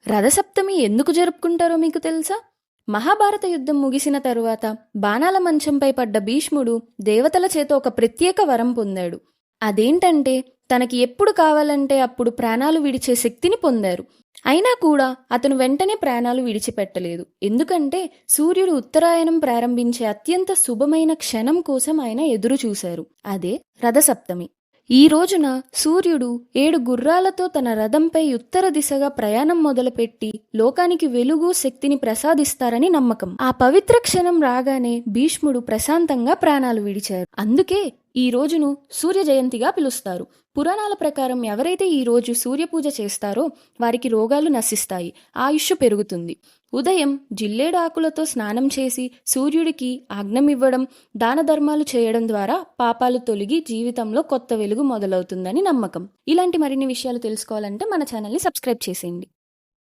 రథసప్తమి ఎందుకు జరుపుకుంటారో మీకు తెలుసా? మహాభారత యుద్ధం ముగిసిన తరువాత బాణాల మంచంపై పడ్డ భీష్ముడు దేవతల చేత ఒక ప్రత్యేక వరం పొందాడు. అదేంటంటే తనకి ఎప్పుడు కావాలంటే అప్పుడు ప్రాణాలు విడిచే శక్తిని పొందారు. అయినా కూడా అతను వెంటనే ప్రాణాలు విడిచిపెట్టలేదు. ఎందుకంటే సూర్యుడు ఉత్తరాయణం ప్రారంభించే అత్యంత శుభమైన క్షణం కోసం ఆయన ఎదురు చూశారు. అదే రథసప్తమి. ఈ రోజున సూర్యుడు 7 గుర్రాలతో తన రథంపై ఉత్తర దిశగా ప్రయాణం మొదలుపెట్టి లోకానికి వెలుగు, శక్తిని ప్రసాదిస్తారని నమ్మకం. ఆ పవిత్ర క్షణం రాగానే భీష్ముడు ప్రశాంతంగా ప్రాణాలు విడిచారు. అందుకే ఈ రోజును సూర్య జయంతిగా పిలుస్తారు. పురాణాల ప్రకారం ఎవరైతే ఈ రోజు సూర్యపూజ చేస్తారో వారికి రోగాలు నశిస్తాయి, ఆయుష్ పెరుగుతుంది. ఉదయం జిల్లేడు ఆకులతో స్నానం చేసి సూర్యుడికి ఆజ్ఞమివ్వడం, దాన ధర్మాలు చేయడం ద్వారా పాపాలు తొలగి జీవితంలో కొత్త వెలుగు మొదలవుతుందని నమ్మకం. ఇలాంటి మరిన్ని విషయాలు తెలుసుకోవాలంటే మన ఛానల్ని సబ్స్క్రైబ్ చేసేయండి.